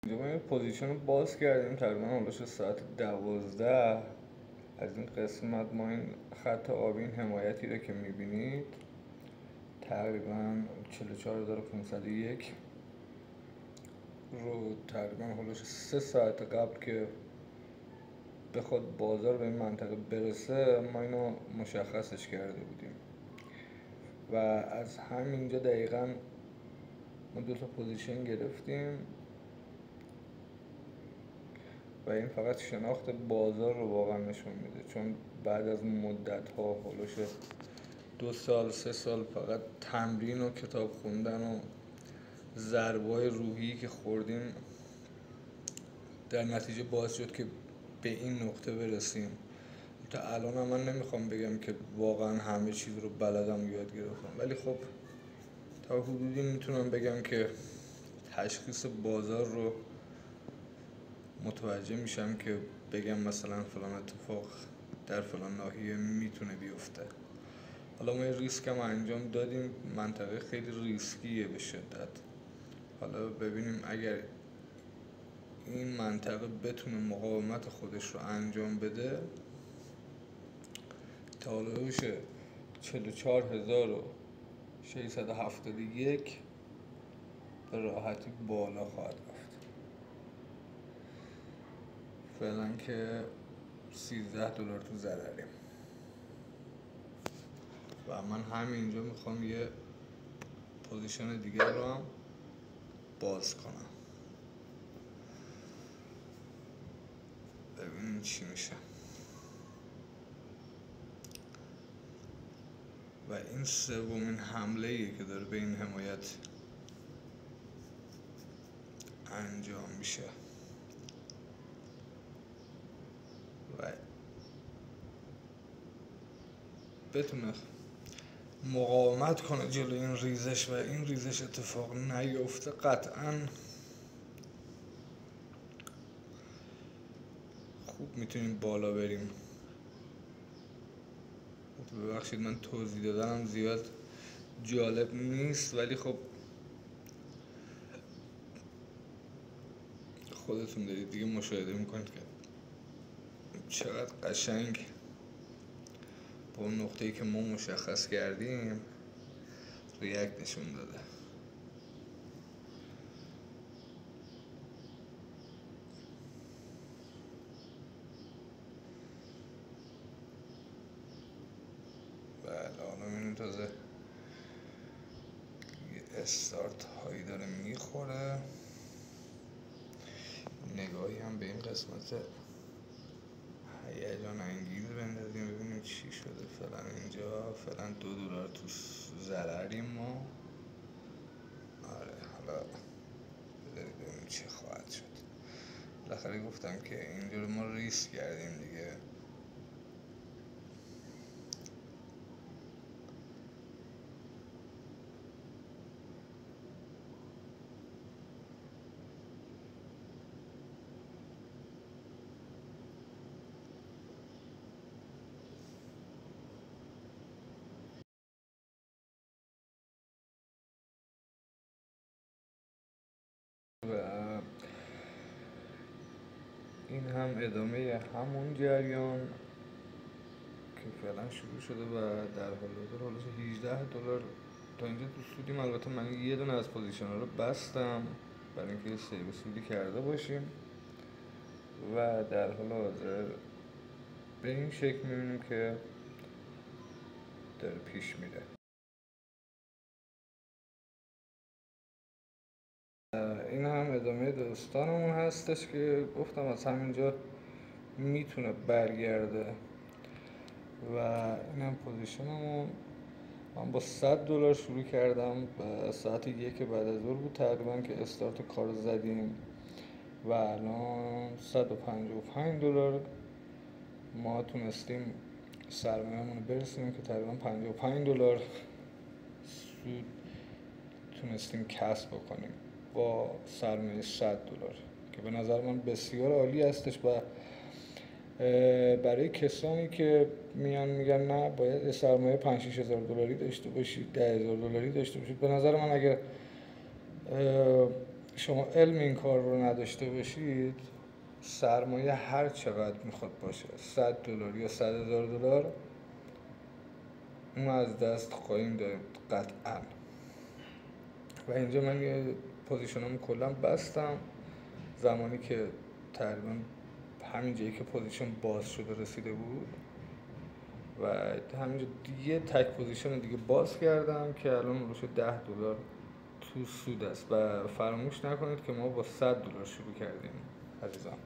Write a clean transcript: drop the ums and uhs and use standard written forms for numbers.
اینجا ما یه پوزیشن رو باز کردیم تقریبا حدود ساعت 12. از این قسمت ما این خط آبی، این حمایتی رو که میبینید تقریبا 44501 رو تقریبا حدود 3 ساعت قبل که بخواد بازار به این منطقه برسه ما اینو مشخصش کرده بودیم و از همینجا دقیقا ما 2 تا پوزیشن گرفتیم و این فقط شناخت بازار رو واقعا نشون میده، چون بعد از مدت ها هلوش 2 سال 3 سال فقط تمرین و کتاب خوندن و ضربه‌های روحی که خوردیم در نتیجه باعث شد که به این نقطه برسیم. تا الان هم من نمیخوام بگم که واقعا همه چیز رو بلدم و یاد گرفتم، ولی خب تا حدودی میتونم بگم که تشخیص بازار رو متوجه میشم که بگم مثلا فلان اتفاق در فلان ناحیه میتونه بیفته. حالا ما یه ریسک هم انجام دادیم، منطقه خیلی ریسکیه به شدت. حالا ببینیم اگر این منطقه بتونه مقاومت خودش رو انجام بده تا هلوش 44671 به راحتی بالا خواهد رفت. فعلا که $13 تو ضرریم و من همینجا میخوام یه پوزیشن دیگر رو هم باز کنم، ببینیم چی میشه. و این سومین حمله ایه که داره به این حمایت انجام میشه و بتونه مقاومت کنه جلوی این ریزش و این ریزش اتفاق نیفته، قطعا خوب میتونیم بالا بریم. ببخشید من توضیح دادنم زیاد جالب نیست، ولی خب خودتون دارید دیگه مشاهده میکنید که چقدر قشنگ با اون نقطه‌ای که ما مشخص کردیم ریاکت نشون داده. بله حالا میبینیم تازه یه استارت هایی داره میخوره. نگاهی هم به این قسمت هیجان انگیز بندازیم ببینیم چی شده. فعلا اینجا فعلا $2 تو ضرریم ما. آره حالا ببینیم چی خواهد شد. بالاخره گفتم که اینجا رو ما ریسک کردیم دیگه. و این هم ادامه همون جریان که فعلا شروع شده و در حال $18 تا اینجا تو سودیم. البته من یه دونه از پوزیشن رو بستم برای اینکه یه سیو سودی کرده باشیم و در حال حاضر به این شکل میبینیم که داره پیش میره. این هم ادامه داستانمون هستش که گفتم از همینجا میتونه برگرده و این هم پوزیشنمون. من با $100 شروع کردم و ساعت 1 بعد از ظهر بود تقریبا که استارت کار زدیم و الان $155 ما تونستیم سرمایه‌مون رو برسونیم که تقریبا $55 سود تونستیم کسب بکنیم با سرمایه $100 که به نظر من بسیار عالی هستش. و برای کسانی که میان میگن نه باید سرمایه $5,000-6,000 داشته باشید، $10,000 داشته باشید، به نظر من اگر شما علم این کار رو نداشته باشید، سرمایه هر چقدر میخواد باشه، $100 یا $100,000 اون از دست خواهیم داد قطعا. و اینجا من یه پوزیشنامو کلا بستم. زمانی که تقریبا همین جایی که پوزیشن باز شده رسیده بود و همینجا یه تک پوزیشن دیگه باز کردم که الان روش $10 تو سود است. و فراموش نکنید که ما با $100 شروع کردیم عزیزان.